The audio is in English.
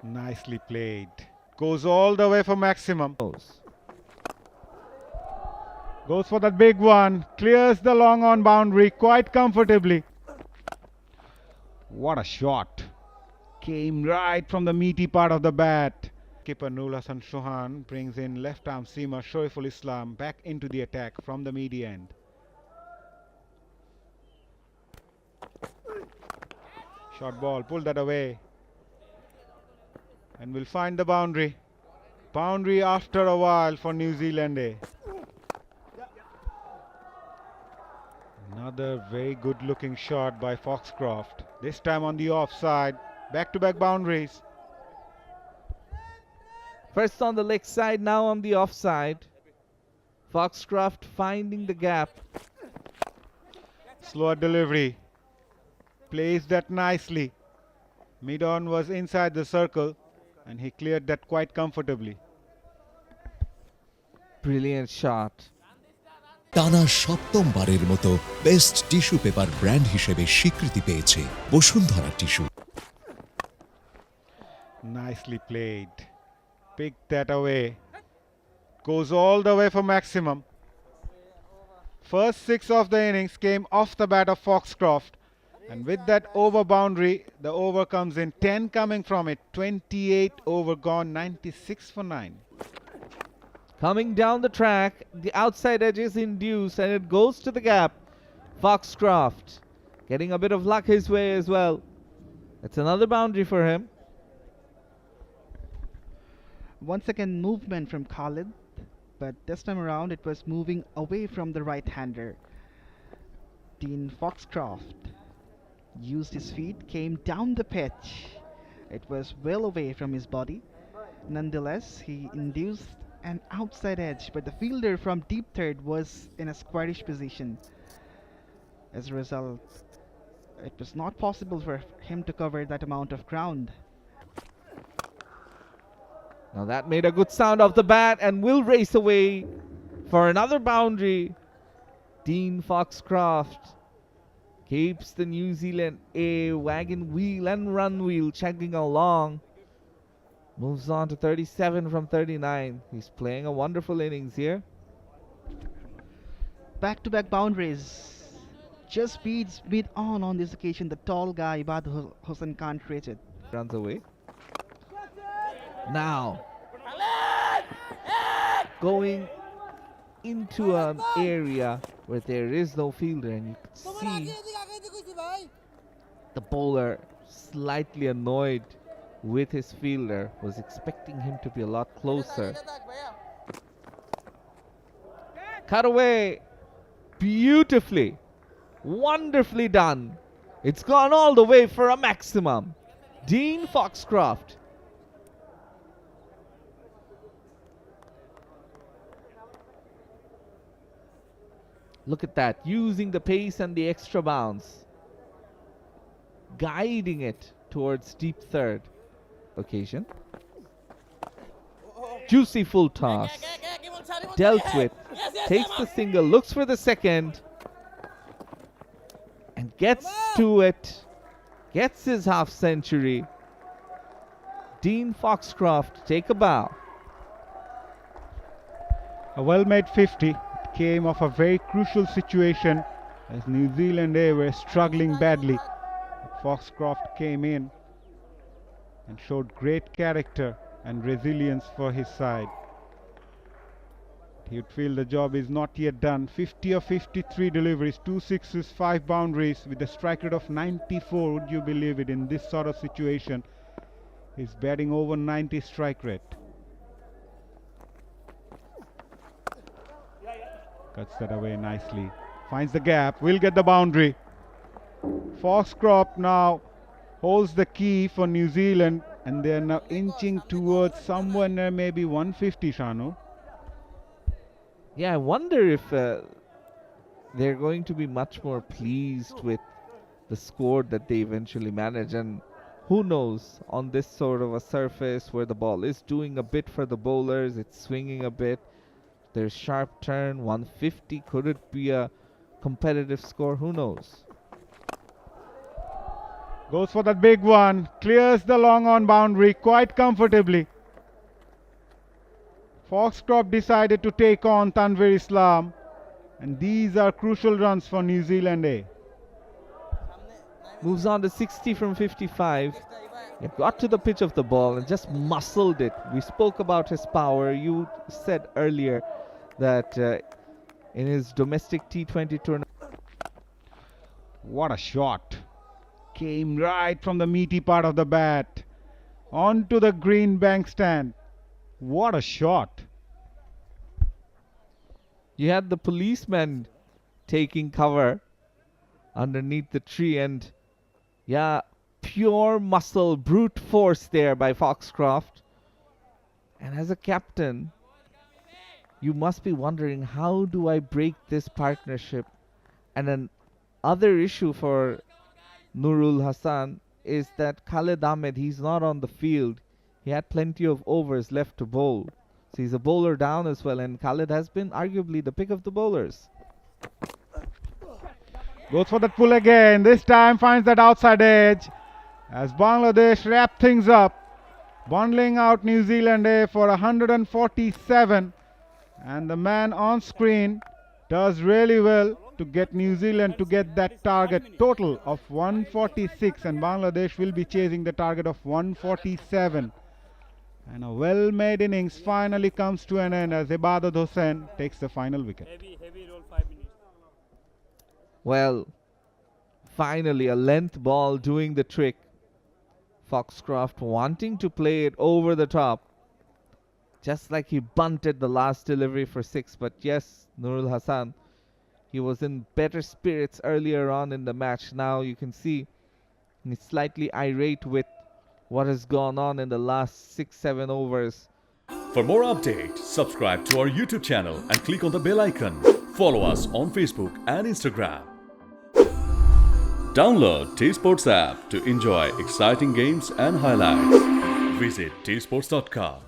Nicely played. Goes all the way for maximum. Goes for that big one. Clears the long on boundary quite comfortably. What a shot. Came right from the meaty part of the bat. Keeper Nurul Hassan Chauhan brings in left arm seamer 𝗂𝗧𝗂𝗂𝐻𝗺 back into the attack from the midi end. Short ball, pull that away. And will find the boundary. Boundary after a while for New Zealand A. Another very good looking shot by Foxcroft. This time on the offside. Back to back boundaries. First on the leg side, now on the offside. Foxcroft finding the gap. Slower delivery. Plays that nicely. Mid-on was inside the circle and he cleared that quite comfortably. Brilliant shot. টানা সপ্তমবারের মতো best tissue paper brand হিসেবে স্বীকৃতি পেয়েছে Bashundhara tissue. Nicely played. Pick that away. Goes all the way for maximum. First 6 of the innings came off the bat of Foxcroft. And with that over boundary, the over comes in 10 coming from it. 28 over gone, 96 for 9. Coming down the track, the outside edge is induced and it goes to the gap. Foxcroft getting a bit of luck his way as well. It's another boundary for him. Once again movement from Khalid, but this time around it was moving away from the right-hander. Dean Foxcroft used his feet, came down the pitch. It was well away from his body. Nonetheless, he induced an outside edge, but the fielder from deep third was in a squarish position. As a result, it was not possible for him to cover that amount of ground. Now that made a good sound off the bat and will race away for another boundary. Dean Foxcroft keeps the New Zealand A wagon wheel and run wheel chugging along. Moves on to 37 from 39. He's playing a wonderful innings here. Back-to-back boundaries. Just beats mid-on this occasion. The tall guy, 𝗵𝗺𝗀 can't reach it. Runs away. Now, going into an area where there is no fielder, and you can see the bowler slightly annoyed with his fielder, was expecting him to be a lot closer. Cut away beautifully, wonderfully done. It's gone all the way for a maximum. Dean Foxcroft. Look at that, using the pace and the extra bounce, guiding it towards deep third. Occasion. Juicy full toss. Dealt with. Takes the single, looks for the second. And gets to it. Gets his half century. Dean Foxcroft take a bow. A well-made 50. Came off a very crucial situation as New Zealand A were struggling badly. Foxcroft came in and showed great character and resilience for his side. He would feel the job is not yet done. 50 of 53 deliveries, 2 sixes, 5 boundaries with a strike rate of 94. Would you believe it? In this sort of situation, he's batting over 90 strike rate. Cuts that away nicely. Finds the gap. Will get the boundary. Foxcroft now holds the key for New Zealand and they are now inching towards somewhere near maybe 150, Shanu. Yeah, I wonder if they're going to be much more pleased with the score that they eventually manage. And who knows, on this sort of a surface where the ball is doing a bit for the bowlers, it's swinging a bit. There's sharp turn, 150. Could it be a competitive score? Who knows? Goes for that big one. Clears the long on boundary quite comfortably. Foxcroft decided to take on Tanvir Islam. And these are crucial runs for New Zealand A. Moves on to 60 from 55. He got to the pitch of the ball and just muscled it. We spoke about his power. You said earlier that in his domestic T20 tournament. What a shot. Came right from the meaty part of the bat. Onto the green bank stand. What a shot. You had the policeman taking cover underneath the tree, and yeah, pure muscle, brute force there by Foxcroft. And as a captain, you must be wondering, how do I break this partnership? And an other issue for Nurul Hassan is that Khalid Ahmed, he's not on the field. He had plenty of overs left to bowl. So he's a bowler down as well, and Khalid has been arguably the pick of the bowlers. Goes for that pull again. This time finds that outside edge. As Bangladesh wrap things up. Bundling out New Zealand A for 147. And the man on screen does really well to get New Zealand to get that target total of 146. And Bangladesh will be chasing the target of 147. And a well-made innings finally comes to an end as Ibadat Hossain takes the final wicket. Heavy roll 5 minutes. Well, finally a length ball doing the trick. Foxcroft wanting to play it over the top. Just like he bunted the last delivery for 6. But yes, Nurul Hassan, he was in better spirits earlier on in the match. Now you can see he's slightly irate with what has gone on in the last 6-7 overs. For more updates, subscribe to our YouTube channel and click on the bell icon. Follow us on Facebook and Instagram. Download 𝗃𝗵𝗃𝗃 app to enjoy exciting games and highlights. Visit 𝗃sports.com.